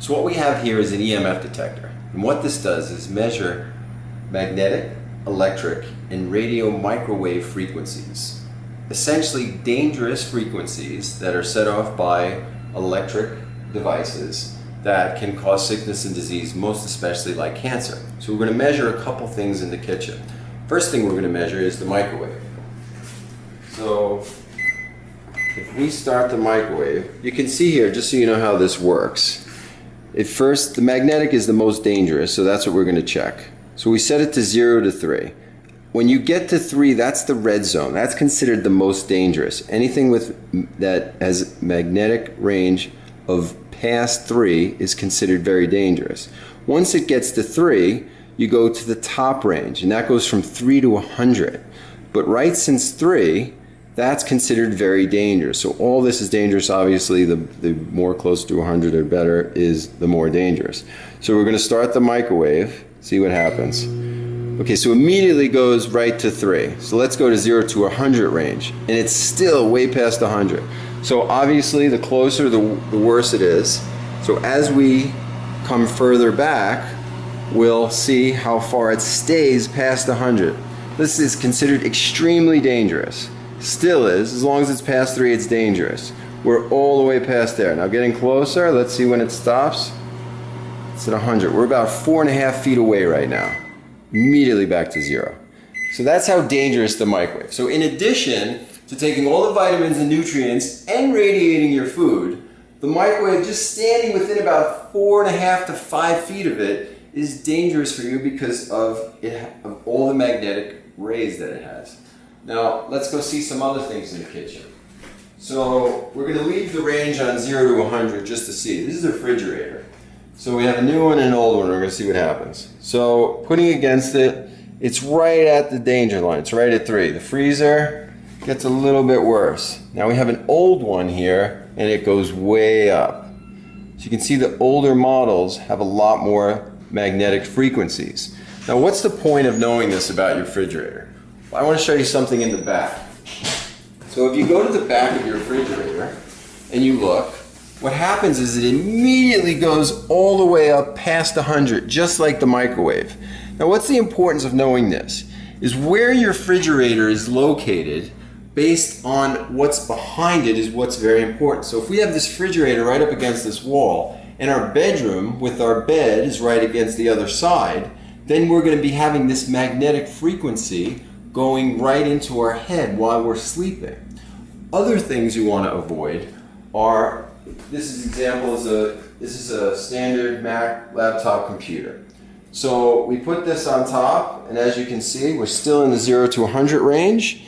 So what we have here is an EMF detector, and what this does is measure magnetic, electric, and radio microwave frequencies. Essentially dangerous frequencies that are set off by electric devices that can cause sickness and disease, most especially like cancer. So we're going to measure a couple things in the kitchen. First thing we're going to measure is the microwave. So if we start the microwave, you can see here, just so you know how this works. At first, the magnetic is the most dangerous, so that's what we're going to check. So we set it to 0 to 3. When you get to 3, that's the red zone. That's considered the most dangerous. Anything that has magnetic range of past 3 is considered very dangerous. Once it gets to 3, you go to the top range, and that goes from 3 to 100. But right since 3, that's considered very dangerous. So all this is dangerous. Obviously, the more close to 100 or better is the more dangerous. So we're going to start the microwave, see what happens. Okay, so immediately goes right to 3. So let's go to 0 to 100 range, and it's still way past 100. So obviously, the closer, the worse it is. So as we come further back, we'll see how far it stays past 100. This is considered extremely dangerous. Still is. As long as it's past 3, it's dangerous. We're all the way past there. Now getting closer, let's see when it stops. It's at 100. We're about 4.5 feet away right now. Immediately back to 0. So that's how dangerous the microwave. So in addition to taking all the vitamins and nutrients and radiating your food, the microwave, just standing within about 4.5 to 5 feet of it, is dangerous for you because of all the magnetic rays that it has. Now, let's go see some other things in the kitchen. So, we're going to leave the range on 0 to 100 just to see. This is a refrigerator. So we have a new one and an old one. We're going to see what happens. So, putting against it, it's right at the danger line. It's right at 3. The freezer gets a little bit worse. Now we have an old one here, and it goes way up. So you can see the older models have a lot more magnetic frequencies. Now, what's the point of knowing this about your refrigerator? I want to show you something in the back. So if you go to the back of your refrigerator and you look, what happens is it immediately goes all the way up past 100, just like the microwave. Now what's the importance of knowing this? Is where your refrigerator is located based on what's behind it is what's very important. So if we have this refrigerator right up against this wall and our bedroom with our bed is right against the other side, then we're going to be having this magnetic frequency going right into our head while we're sleeping. Other things you want to avoid are, this is a standard Mac laptop computer. So we put this on top, and as you can see, we're still in the 0 to 100 range.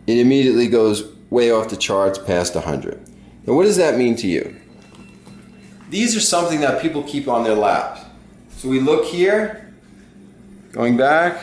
It immediately goes way off the charts past 100. Now what does that mean to you? These are something that people keep on their laps. So we look here, going back.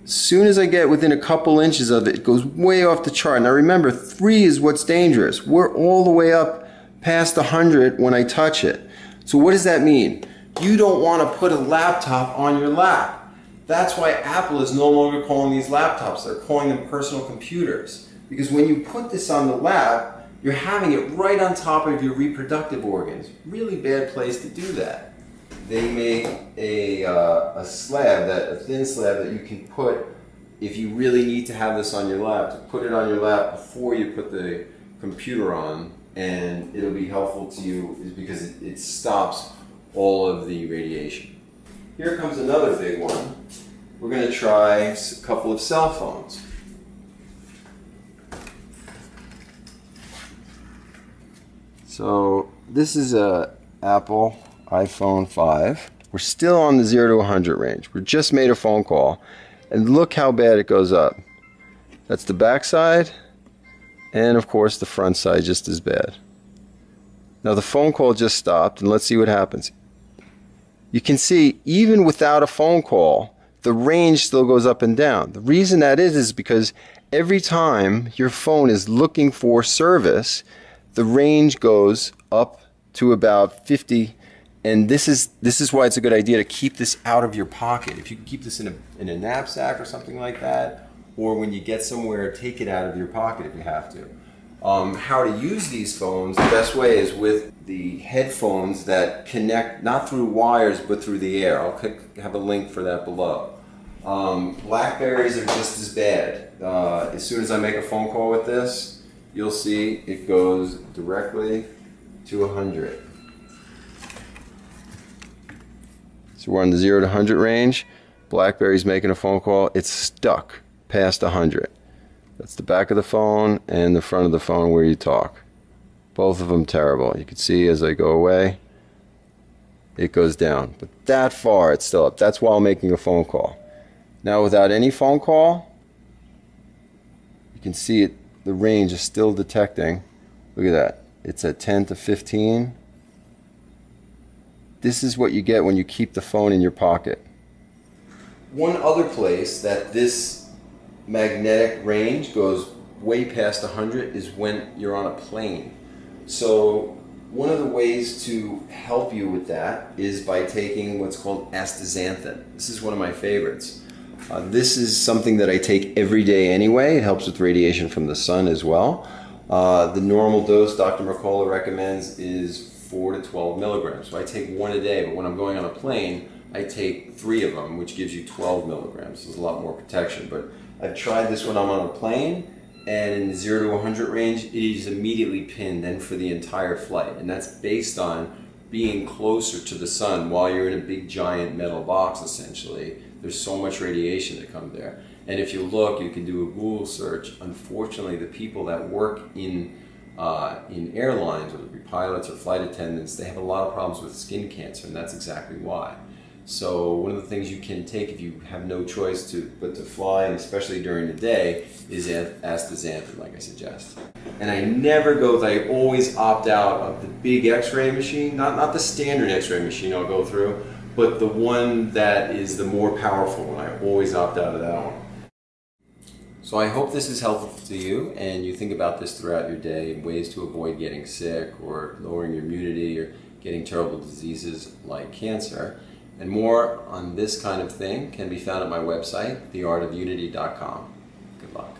As soon as I get within a couple inches of it, it goes way off the chart. Now remember, 3 is what's dangerous. We're all the way up past 100 when I touch it. So what does that mean? You don't want to put a laptop on your lap. That's why Apple is no longer calling these laptops. They're calling them personal computers. Because when you put this on the lap, you're having it right on top of your reproductive organs. Really bad place to do that. They make a slab, a thin slab that you can put, if you really need to have this on your lap, to put it on your lap before you put the computer on, and it'll be helpful to you is because it stops all of the radiation. Here comes another big one. We're going to try a couple of cell phones. So this is a Apple iPhone 5. We're still on the 0 to 100 range. We just made a phone call, and look how bad it goes up. That's the back side, and of course the front side just as bad. Now the phone call just stopped, and let's see what happens. You can see even without a phone call, the range still goes up and down. The reason that is because every time your phone is looking for service, the range goes up to about 50. And this is why it's a good idea to keep this out of your pocket. If you can keep this in a knapsack or something like that, or when you get somewhere, take it out of your pocket if you have to. How to use these phones, the best way is with the headphones that connect not through wires but through the air. I'll have a link for that below. Blackberries are just as bad. As soon as I make a phone call with this, you'll see it goes directly to 100. So we're on the 0 to 100 range. Blackberry's making a phone call. It's stuck past 100. That's the back of the phone and the front of the phone where you talk. Both of them terrible. You can see as I go away, it goes down. But that far, it's still up. That's while making a phone call. Now without any phone call, you can see it. The range is still detecting. Look at that. It's at 10 to 15. This is what you get when you keep the phone in your pocket. One other place that this magnetic range goes way past 100 is when you're on a plane. So one of the ways to help you with that is by taking what's called astaxanthin. This is one of my favorites. This is something that I take every day anyway. It helps with radiation from the sun as well. The normal dose Dr. Mercola recommends is 4 to 12 milligrams. So I take one a day, but when I'm going on a plane, I take 3 of them, which gives you 12 milligrams. There's a lot more protection. But I've tried this when I'm on a plane, and in the 0 to 100 range, it is immediately pinned and for the entire flight. And that's based on being closer to the sun while you're in a big giant metal box, essentially. There's so much radiation that comes there. And if you look, you can do a Google search. Unfortunately, the people that work in airlines, whether it be pilots or flight attendants, they have a lot of problems with skin cancer, and that's exactly why. So one of the things you can take if you have no choice but to fly, and especially during the day, is astaxanthin, like I suggest. And I always opt out of the big X-ray machine, not the standard X-ray machine I'll go through, but the one that is the more powerful one. I always opt out of that one. So I hope this is helpful to you, and you think about this throughout your day in ways to avoid getting sick or lowering your immunity or getting terrible diseases like cancer. And more on this kind of thing can be found at my website, theartofunity.com. Good luck.